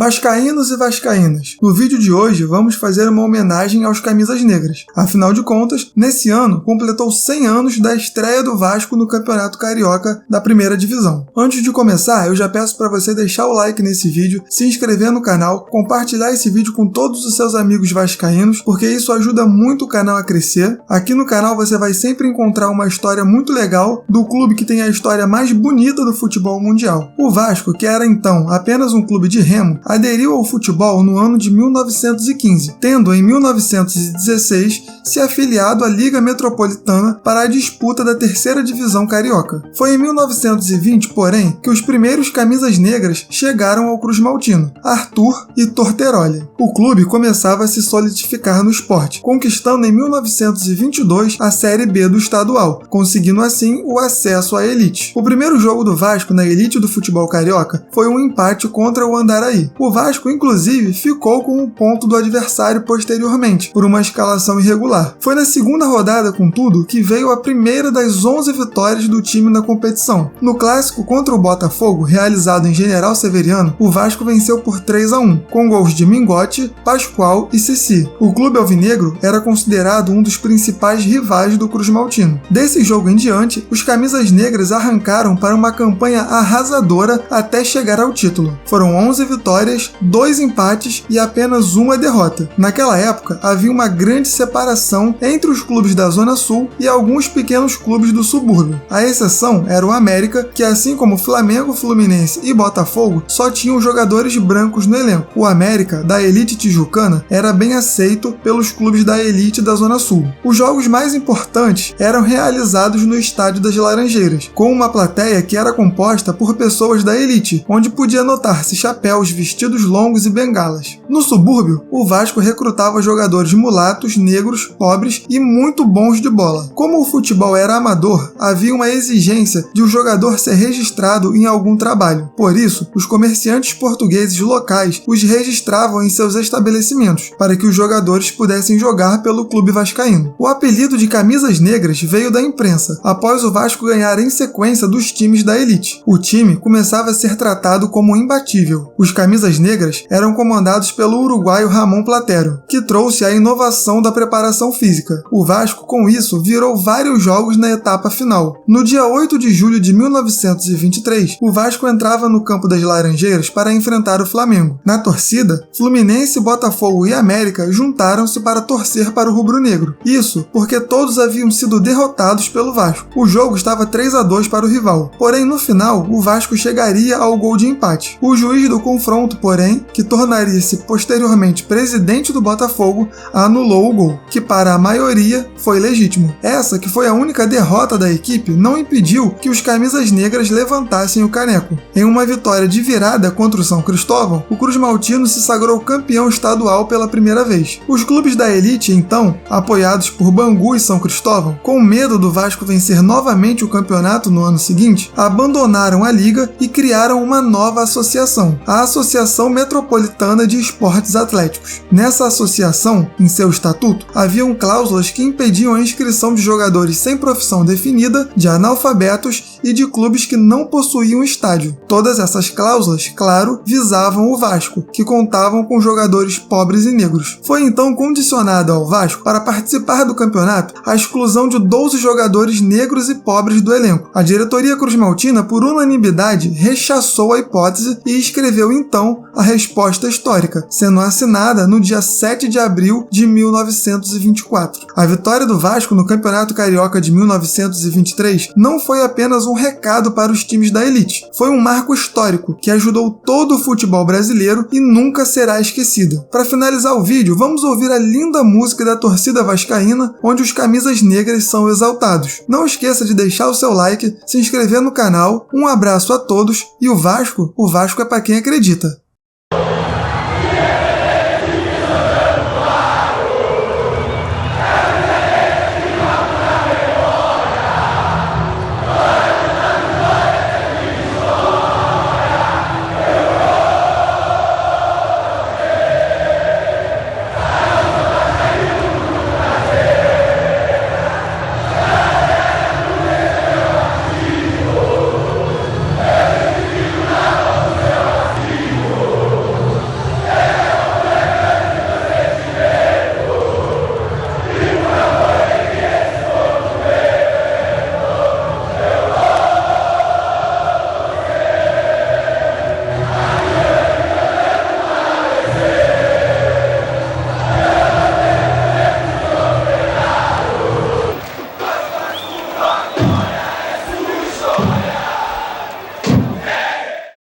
Vascaínos e vascaínas, no vídeo de hoje vamos fazer uma homenagem aos camisas negras. Afinal de contas, nesse ano completou 100 anos da estreia do Vasco no Campeonato Carioca da Primeira Divisão. Antes de começar, eu já peço para você deixar o like nesse vídeo, se inscrever no canal, compartilhar esse vídeo com todos os seus amigos vascaínos, porque isso ajuda muito o canal a crescer. Aqui no canal você vai sempre encontrar uma história muito legal do clube que tem a história mais bonita do futebol mundial. O Vasco, que era então apenas um clube de remo, aderiu ao futebol no ano de 1915, tendo em 1916 se afiliado à Liga Metropolitana para a disputa da terceira divisão carioca. Foi em 1920, porém, que os primeiros camisas negras chegaram ao Cruzmaltino, Arthur e Torteroli. O clube começava a se solidificar no esporte, conquistando em 1922 a Série B do estadual, conseguindo assim o acesso à elite. O primeiro jogo do Vasco na elite do futebol carioca foi um empate contra o Andaraí. O Vasco, inclusive, ficou com o ponto do adversário posteriormente, por uma escalação irregular. Foi na segunda rodada, contudo, que veio a primeira das 11 vitórias do time na competição. No clássico contra o Botafogo, realizado em General Severiano, o Vasco venceu por 3-1, com gols de Mingote, Pascoal e Cici. O clube alvinegro era considerado um dos principais rivais do Cruzmaltino. Desse jogo em diante, os camisas negras arrancaram para uma campanha arrasadora até chegar ao título. Foram 11 vitórias, 2 empates e apenas uma derrota. Naquela época, havia uma grande separação entre os clubes da Zona Sul e alguns pequenos clubes do subúrbio. A exceção era o América, que assim como Flamengo, Fluminense e Botafogo, só tinham jogadores brancos no elenco. O América, da elite tijucana, era bem aceito pelos clubes da elite da Zona Sul. Os jogos mais importantes eram realizados no Estádio das Laranjeiras, com uma plateia que era composta por pessoas da elite, onde podia notar-se chapéus, vestidos longos e bengalas. No subúrbio, o Vasco recrutava jogadores mulatos, negros, pobres e muito bons de bola. Como o futebol era amador, havia uma exigência de o jogador ser registrado em algum trabalho. Por isso, os comerciantes portugueses locais os registravam em seus estabelecimentos, para que os jogadores pudessem jogar pelo clube vascaíno. O apelido de camisas negras veio da imprensa, após o Vasco ganhar em sequência dos times da elite. O time começava a ser tratado como imbatível. Os camisas negras eram comandados pelo uruguaio Ramon Platero, que trouxe a inovação da preparação física. O Vasco, com isso, virou vários jogos na etapa final. No dia 8 de julho de 1923, o Vasco entrava no campo das Laranjeiras para enfrentar o Flamengo. Na torcida, Fluminense, Botafogo e América juntaram-se para torcer para o rubro-negro. Isso porque todos haviam sido derrotados pelo Vasco. O jogo estava 3-2 para o rival. Porém, no final, o Vasco chegaria ao gol de empate. O juiz do confronto, porém, que tornaria-se posteriormente presidente do Botafogo, anulou o gol, que para a maioria foi legítimo. Essa, que foi a única derrota da equipe, não impediu que os camisas negras levantassem o caneco. Em uma vitória de virada contra o São Cristóvão, o Cruzmaltino se sagrou campeão estadual pela primeira vez. Os clubes da elite, então, apoiados por Bangu e São Cristóvão, com medo do Vasco vencer novamente o campeonato no ano seguinte, abandonaram a liga e criaram uma nova associação, a Associação Metropolitana de Esportes Atléticos. Nessa associação, em seu estatuto, haviam cláusulas que impediam a inscrição de jogadores sem profissão definida, de analfabetos e de clubes que não possuíam estádio. Todas essas cláusulas, claro, visavam o Vasco, que contavam com jogadores pobres e negros. Foi então condicionado ao Vasco, para participar do campeonato, a exclusão de 12 jogadores negros e pobres do elenco. A diretoria cruzmaltina, por unanimidade, rechaçou a hipótese e escreveu então a resposta histórica, sendo assinada no dia 7 de abril de 1924. A vitória do Vasco no Campeonato Carioca de 1923 não foi apenas um recado para os times da elite, foi um marco histórico que ajudou todo o futebol brasileiro e nunca será esquecido. Para finalizar o vídeo, vamos ouvir a linda música da torcida vascaína, onde os camisas negras são exaltados. Não esqueça de deixar o seu like, se inscrever no canal, um abraço a todos e o Vasco é para quem acredita.